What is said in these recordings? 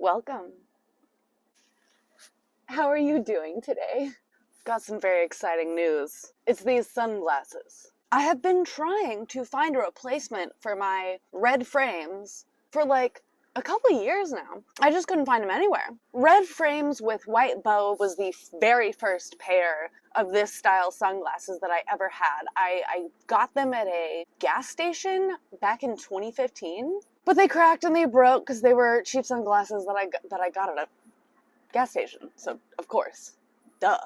Welcome. How are you doing today? Got some very exciting news. It's these sunglasses. I have been trying to find a replacement for my red frames for like a couple of years now. I just couldn't find them anywhere. Red frames with white bow was the very first pair of this style sunglasses that I ever had. I got them at a gas station back in 2015, but they cracked and they broke because they were cheap sunglasses that I got at a gas station. So, of course, duh.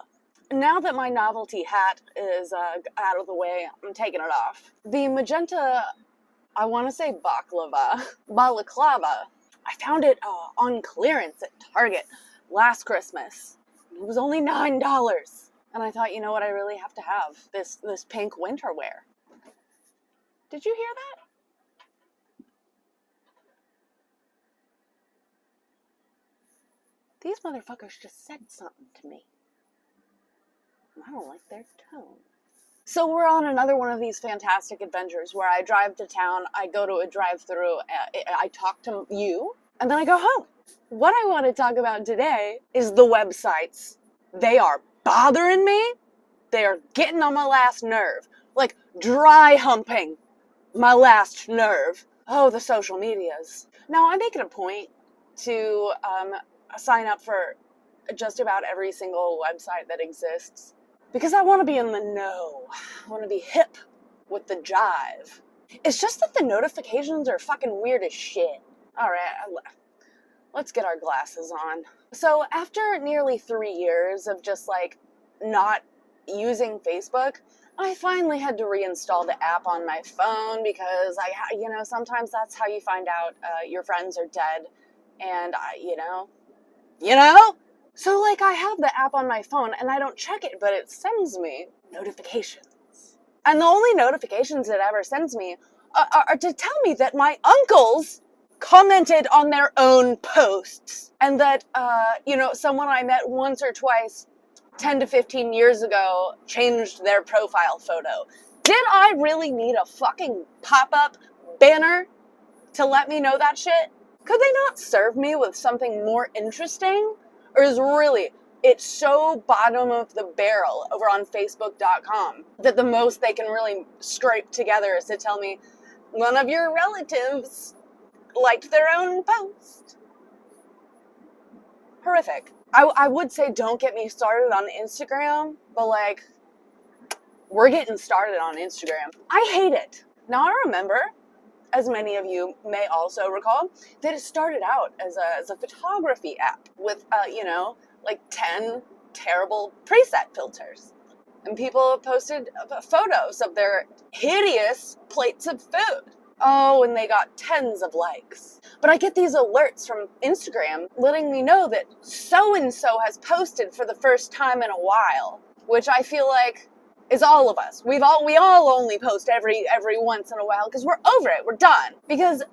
Now that my novelty hat is out of the way, I'm taking it off. The magenta, I want to say balaclava, I found it on clearance at Target last Christmas. It was only $9. And I thought, you know what, I really have to have this pink winter wear. Did you hear that? These motherfuckers just said something to me. I don't like their tone. So we're on another one of these fantastic adventures where I drive to town, I go to a drive-thru, I talk to you, and then I go home. What I want to talk about today is the websites. They are bothering me. They are getting on my last nerve. Like dry humping my last nerve. Oh, the social medias. Now, I make it a point to sign up for just about every single website that exists. Because I want to be in the know. I want to be hip with the jive. It's just that the notifications are fucking weird as shit. Alright, let's get our glasses on. So after nearly 3 years of just like not using Facebook, I finally had to reinstall the app on my phone because sometimes that's how you find out your friends are dead. And So, I have the app on my phone, and I don't check it, but it sends me notifications. And the only notifications it ever sends me are to tell me that my uncles commented on their own posts. And that, someone I met once or twice 10 to 15 years ago changed their profile photo. Did I really need a fucking pop-up banner to let me know that shit? Could they not serve me with something more interesting? Or is it's so bottom of the barrel over on Facebook.com that the most they can really scrape together is to tell me one of your relatives liked their own post. Horrific. I would say don't get me started on Instagram, but we're getting started on Instagram. I hate it. Now I remember, as many of you may also recall, that it started out as a photography app with, 10 terrible preset filters. And people posted photos of their hideous plates of food. Oh, and they got tens of likes. But I get these alerts from Instagram letting me know that so-and-so has posted for the first time in a while, which I feel like is all of us. We all only post every once in a while because we're over it. We're done. Because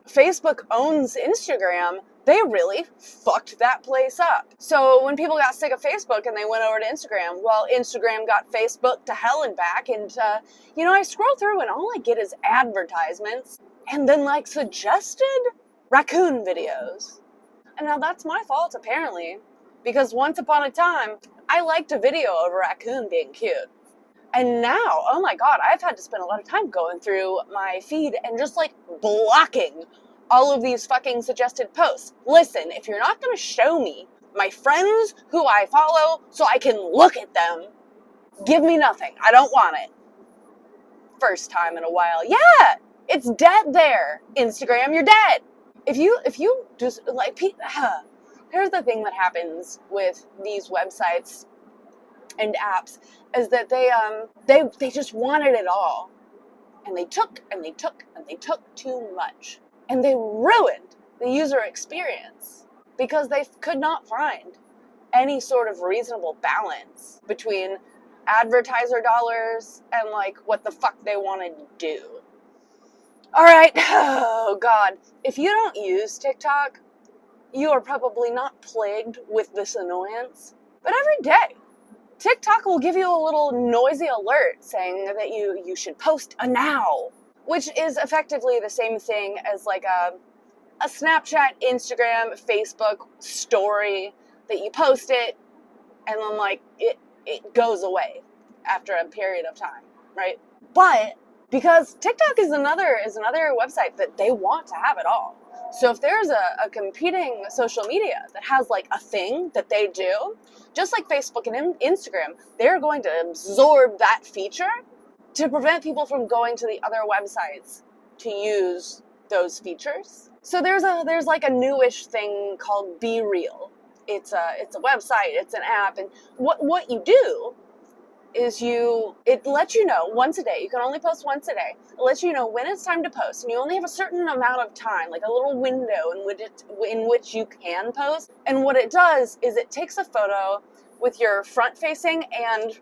Facebook owns Instagram, they really fucked that place up. So when people got sick of Facebook and they went over to Instagram, well, Instagram got Facebook to hell and back. And, I scroll through and all I get is advertisements and then suggested raccoon videos. And now that's my fault, apparently, because once upon a time, I liked a video of a raccoon being cute. And now, oh my God, I've had to spend a lot of time going through my feed and just blocking all of these fucking suggested posts. Listen, if you're not going to show me my friends who I follow so I can look at them, give me nothing. I don't want it. First time in a while. Yeah, it's dead there. Instagram, you're dead. If you just here's the thing that happens with these websites and apps is that they just wanted it all. And they took and they took and they took too much. And they ruined the user experience because they could not find any sort of reasonable balance between advertiser dollars and what the fuck they wanted to do. All right. Oh God. If you don't use TikTok, you are probably not plagued with this annoyance, but every day TikTok will give you a little noisy alert saying that you should post a now, which is effectively the same thing as a Snapchat, Instagram, Facebook story that you post it, and then like it goes away after a period of time, right? But because TikTok is another website that they want to have it all. So if there's a competing social media that has like a thing that they do, just like Facebook and Instagram, they're going to absorb that feature to prevent people from going to the other websites to use those features. So there's like a newish thing called Be Real. It's a website, it's an app, and what you do is it lets you know once a day. You can only post once a day. It lets you know when it's time to post, and you only have a certain amount of time, like a little window in which you can post. And what it does is it takes a photo with your front-facing and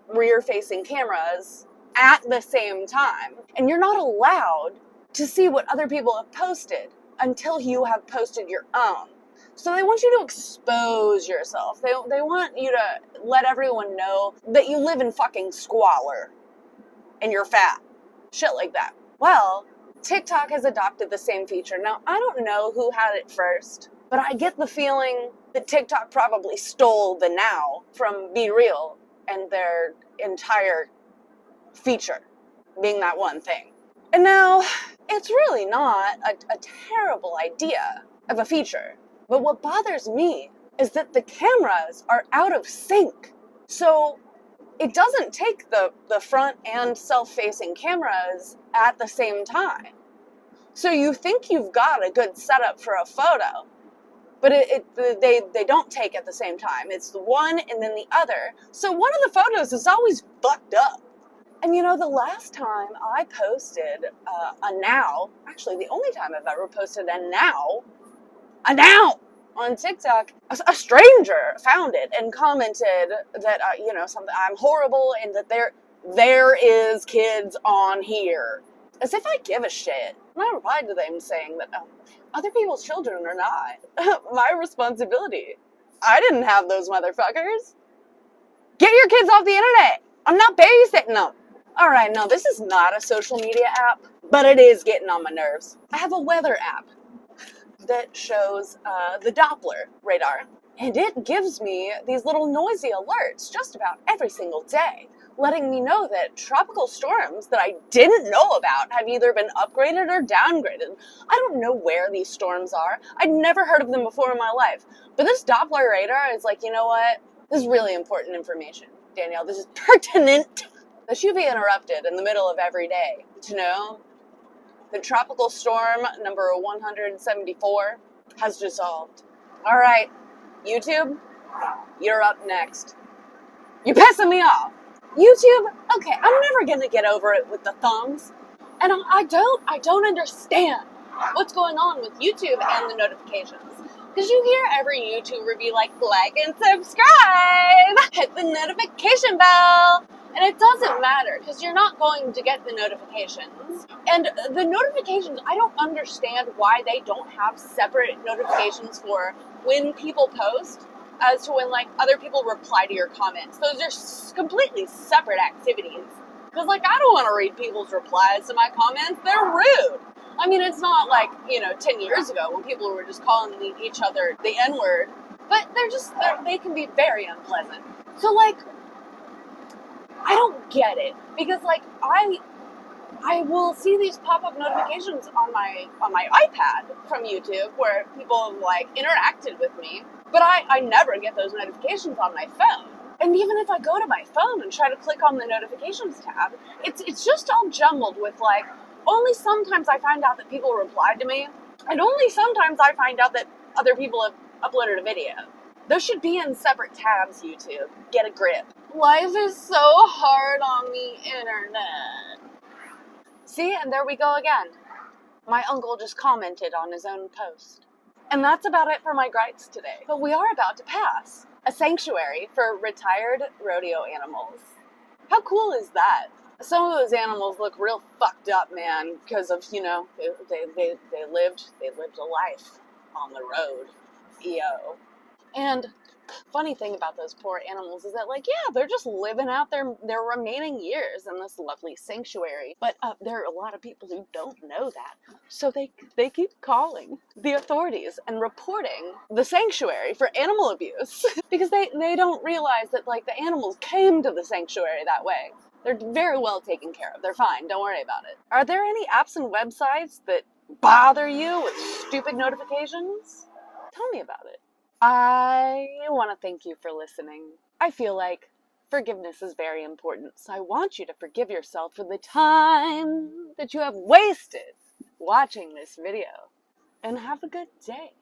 rear-facing cameras at the same time, and you're not allowed to see what other people have posted until you have posted your own. So they want you to expose yourself. They want you to let everyone know that you live in fucking squalor and you're fat. Shit like that. Well, TikTok has adopted the same feature. Now, I don't know who had it first, but I get the feeling that TikTok probably stole the now from Be Real and their entire feature being that one thing. And now, it's really not a terrible idea of a feature. But what bothers me is that the cameras are out of sync. So it doesn't take the front and self-facing cameras at the same time. So you think you've got a good setup for a photo, but they don't take at the same time. It's the one and then the other. So one of the photos is always fucked up. And you know, the last time I posted a now, actually the only time I've ever posted a now on TikTok, a stranger found it and commented that, something, I'm horrible and that there is kids on here. As if I give a shit. And I replied to them saying that other people's children are not my responsibility. I didn't have those motherfuckers. Get your kids off the internet. I'm not babysitting them. Alright, no, this is not a social media app, but it is getting on my nerves. I have a weather app that shows the Doppler radar, and it gives me these little noisy alerts just about every single day, letting me know that tropical storms that I didn't know about have either been upgraded or downgraded. I don't know where these storms are. I'd never heard of them before in my life. But this Doppler radar is like, you know what? This is really important information, Danielle. This is pertinent. That should be interrupted in the middle of every day to know the tropical storm number 174 has dissolved. All right, YouTube, you're up next. You're pissing me off. YouTube, okay, I'm never gonna get over it with the thumbs. And I don't understand what's going on with YouTube and the notifications. Because you hear every YouTuber be like and subscribe, hit the notification bell. And it doesn't matter, because you're not going to get the notifications. And the notifications, I don't understand why they don't have separate notifications for when people post as to when, like, other people reply to your comments. Those are completely separate activities. Because, like, I don't want to read people's replies to my comments. They're rude. I mean, it's not like, 10 years ago when people were just calling each other the N-word. But they can be very unpleasant. So, like, I don't get it, because like I will see these pop-up notifications on my iPad from YouTube where people have like interacted with me, but I never get those notifications on my phone. And even if I go to my phone and try to click on the notifications tab, it's just all jumbled with like, only sometimes I find out that people replied to me, and only sometimes I find out that other people have uploaded a video. Those should be in separate tabs, YouTube. Get a grip. Life is so hard on the internet. See, and there we go again. My uncle just commented on his own post. And that's about it for my gripes today. But we are about to pass a sanctuary for retired rodeo animals. How cool is that? Some of those animals look real fucked up, man, because of, they lived a life on the road. EO. And funny thing about those poor animals is that, like, yeah, they're just living out their remaining years in this lovely sanctuary. But there are a lot of people who don't know that. So they keep calling the authorities and reporting the sanctuary for animal abuse because they don't realize that, like, the animals came to the sanctuary that way. They're very well taken care of. They're fine. Don't worry about it. Are there any apps and websites that bother you with stupid notifications? Tell me about it. I want to thank you for listening. I feel like forgiveness is very important, so I want you to forgive yourself for the time that you have wasted watching this video. And have a good day.